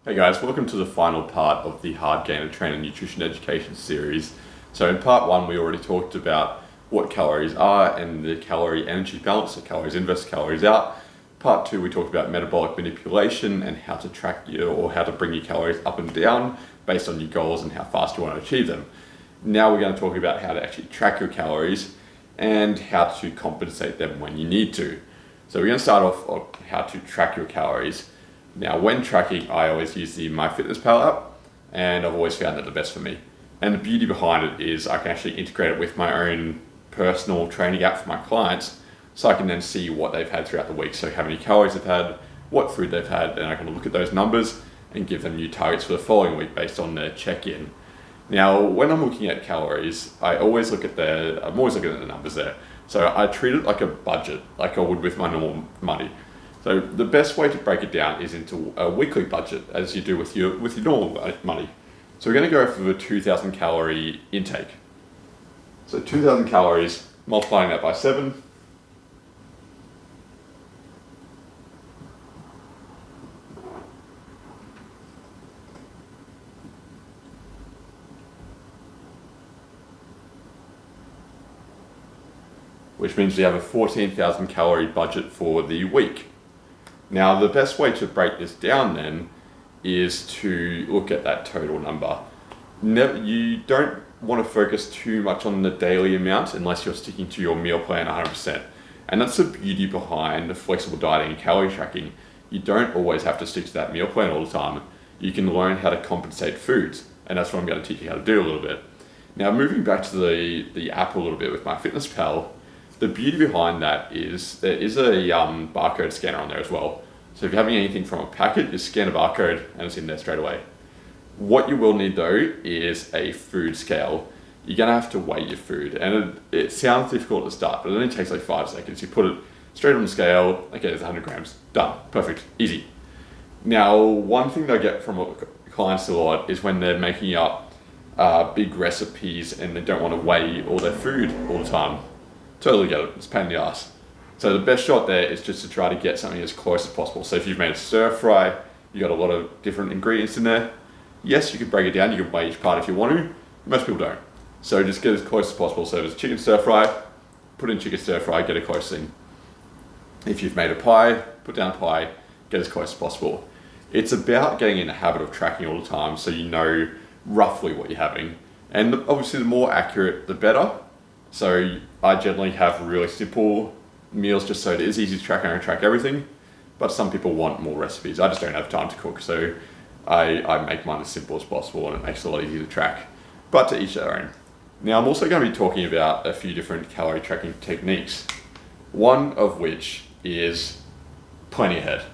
Hey guys, welcome to the final part of the Hard Gainer Trainer Nutrition Education series. So in part one, we already talked about what calories are and the calorie energy balance, so calories in versus calories out. Part two, we talked about metabolic manipulation and how to track or how to bring your calories up and down based on your goals and how fast you want to achieve them. Now we're going to talk about how to actually track your calories and how to compensate them when you need to. So we're going to start off on how to track your calories. Now, when tracking, I always use the MyFitnessPal app, and I've always found that the best for me. And the beauty behind it is I can actually integrate it with my own personal training app for my clients, so I can then see what they've had throughout the week. So how many calories they've had, what food they've had, and I can look at those numbers and give them new targets for the following week based on their check-in. Now, when I'm looking at calories, I'm always looking at the numbers there. So I treat it like a budget, like I would with my normal money. So the best way to break it down is into a weekly budget, as you do with your normal money. So we're going to go for the 2,000 calorie intake. So 2,000 calories, multiplying that by 7. Which means we have a 14,000 calorie budget for the week. Now, the best way to break this down then is to look at that total number. You don't want to focus too much on the daily amount unless you're sticking to your meal plan 100%. And that's the beauty behind flexible dieting and calorie tracking. You don't always have to stick to that meal plan all the time. You can learn how to compensate foods, and that's what I'm going to teach you how to do a little bit. Now, moving back to the app a little bit with MyFitnessPal, the beauty behind that is there is a barcode scanner on there as well. So if you're having anything from a packet, you scan a barcode and it's in there straight away. What you will need though is a food scale. You're gonna have to weigh your food, and it sounds difficult at the start, but it only takes like 5 seconds. You put it straight on the scale, okay, it's 100 grams, done, perfect, easy. Now, one thing that I get from clients a lot is when they're making up big recipes and they don't want to weigh all their food all the time. Totally get it, it's a pain in the ass. So the best shot there is just to try to get something as close as possible. So if you've made a stir fry, you got a lot of different ingredients in there. Yes, you could break it down, you can weigh each part if you want to. Most people don't. So just get as close as possible. So if it's chicken stir fry, put in chicken stir fry, get a close thing. If you've made a pie, put down pie, get as close as possible. It's about getting in the habit of tracking all the time so you know roughly what you're having. And obviously the more accurate, the better. So I generally have really simple meals just so it is easy to track and I track everything. But some people want more recipes. I just don't have time to cook, so I make mine as simple as possible and it makes it a lot easier to track. But to each their own. Now I'm also going to be talking about a few different calorie tracking techniques. One of which is planning ahead.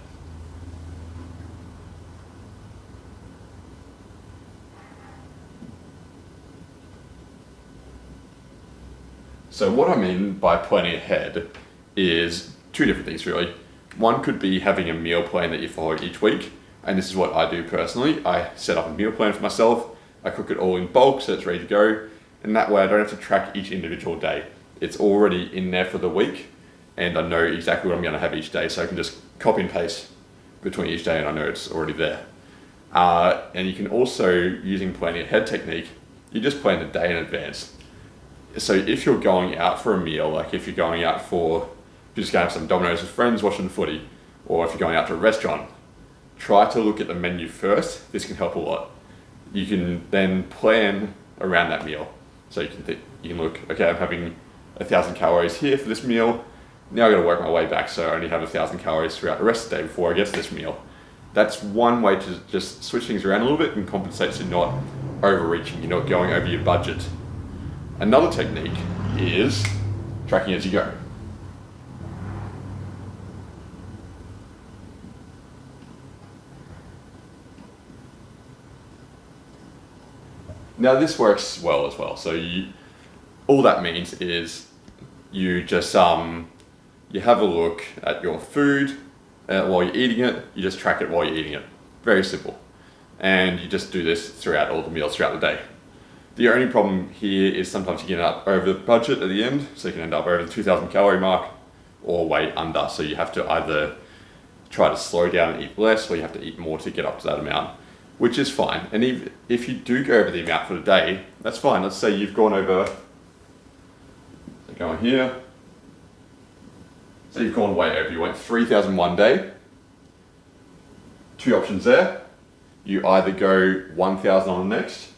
So what I mean by planning ahead is two different things really. One could be having a meal plan that you follow each week, and this is what I do personally. I set up a meal plan for myself, I cook it all in bulk so it's ready to go, and that way I don't have to track each individual day. It's already in there for the week, and I know exactly what I'm going to have each day, so I can just copy and paste between each day and I know it's already there. And you can also, using planning ahead technique, you just plan the day in advance. So if you're going out for a meal, like if you're going out you're just going to have some Domino's with friends watching the footy, or if you're going out to a restaurant, try to look at the menu first. This can help a lot. You can then plan around that meal. So you can look, okay, I'm having 1,000 calories here for this meal. Now I've got to work my way back, so I only have 1,000 calories throughout the rest of the day before I get to this meal. That's one way to just switch things around a little bit and compensate so you're not overreaching, you're not going over your budget. Another technique is tracking as you go. Now this works well as well. So all that means is you just you have a look at your food while you're eating it. You just track it while you're eating it. Very simple. And you just do this throughout all the meals throughout the day. The only problem here is sometimes you get up over the budget at the end, so you can end up over the 2,000 calorie mark or way under. So you have to either try to slow down and eat less, or you have to eat more to get up to that amount. which is fine. And even if you do go over the amount for the day, that's fine. Let's say you've gone over, going here. So you've gone way over. You went 3,000 one day. Two options there. You either go 1,000 on the next.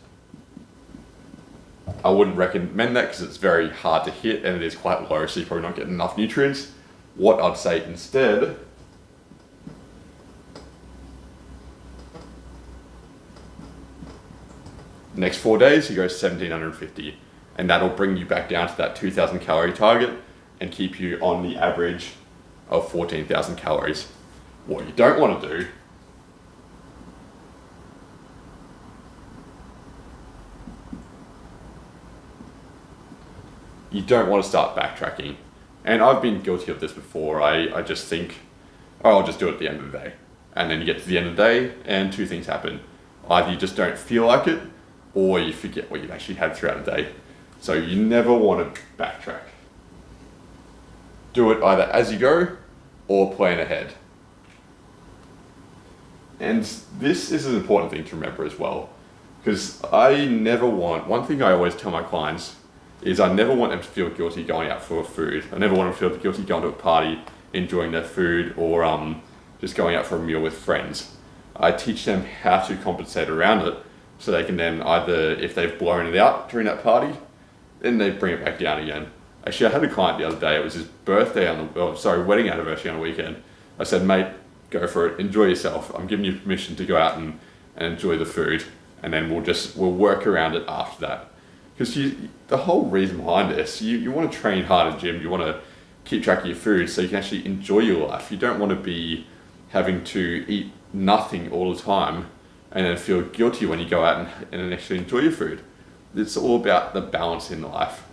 I wouldn't recommend that because it's very hard to hit and it is quite low, so you're probably not getting enough nutrients. What I'd say instead, next 4 days, you go 1,750, and that'll bring you back down to that 2,000 calorie target and keep you on the average of 14,000 calories. What you don't want to do you don't want to start backtracking. And I've been guilty of this before. I just think, oh, I'll just do it at the end of the day. And then you get to the end of the day and two things happen. Either you just don't feel like it, or you forget what you've actually had throughout the day. So you never want to backtrack. Do it either as you go or plan ahead. And this is an important thing to remember as well, because I never want, one thing I always tell my clients is I never want them to feel guilty going out for food. I never want them to feel guilty going to a party, enjoying their food, or just going out for a meal with friends. I teach them how to compensate around it, so they can then either, if they've blown it out during that party, then they bring it back down again. Actually, I had a client the other day, it was his birthday wedding anniversary on a weekend. I said, mate, go for it, enjoy yourself. I'm giving you permission to go out and enjoy the food, and then we'll work around it after that. Because the whole reason behind this, you want to train hard in the gym, you want to keep track of your food so you can actually enjoy your life. You don't want to be having to eat nothing all the time and then feel guilty when you go out and actually enjoy your food. It's all about the balance in life.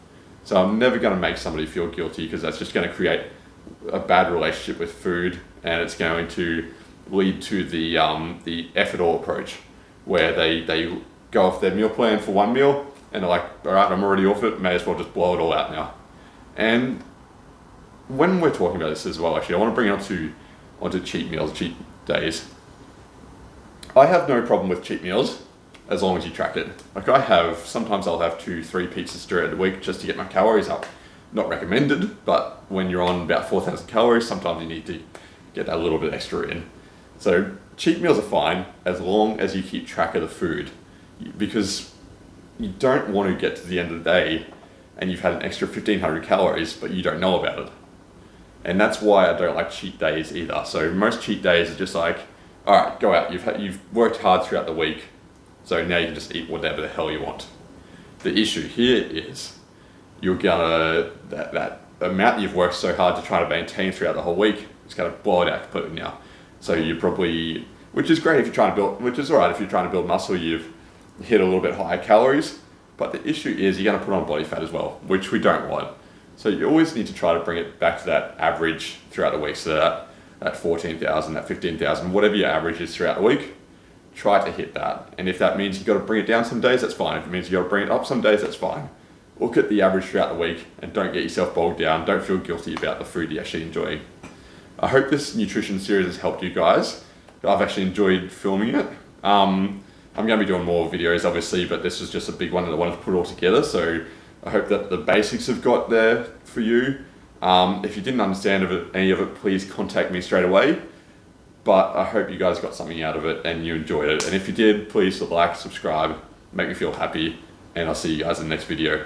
So I'm never going to make somebody feel guilty, because that's just going to create a bad relationship with food, and it's going to lead to the effort-all approach, where they go off their meal plan for one meal and they're like, all right, I'm already off it, may as well just blow it all out now. And when we're talking about this as well, actually, I want to bring it onto cheat meals, cheat days. I have no problem with cheat meals as long as you track it. Like sometimes I'll have 2-3 pizzas during the week just to get my calories up. Not recommended, but when you're on about 4,000 calories, sometimes you need to get that little bit extra in. So cheat meals are fine as long as you keep track of the food, because you don't want to get to the end of the day and you've had an extra 1,500 calories, but you don't know about it. And that's why I don't like cheat days either. So most cheat days are just like, all right, go out. You've worked hard throughout the week, so now you can just eat whatever the hell you want. The issue here is you're gonna that amount you've worked so hard to try to maintain throughout the whole week, it's gonna blow it out completely now. So you probably, which is great if you're trying to build, which is all right if you're trying to build muscle, you've hit a little bit higher calories. But the issue is you're gonna put on body fat as well, which we don't want. So you always need to try to bring it back to that average throughout the week. So that 14,000, that 15,000, whatever your average is throughout the week, try to hit that. And if that means you've got to bring it down some days, that's fine. If it means you've got to bring it up some days, that's fine. Look at the average throughout the week and don't get yourself bogged down. Don't feel guilty about the food you're actually enjoying. I hope this nutrition series has helped you guys. I've actually enjoyed filming it. I'm going to be doing more videos, obviously, but this was just a big one that I wanted to put all together. So I hope that the basics have got there for you. If you didn't understand any of it, please contact me straight away. But I hope you guys got something out of it and you enjoyed it. And if you did, please like, subscribe, make me feel happy, and I'll see you guys in the next video.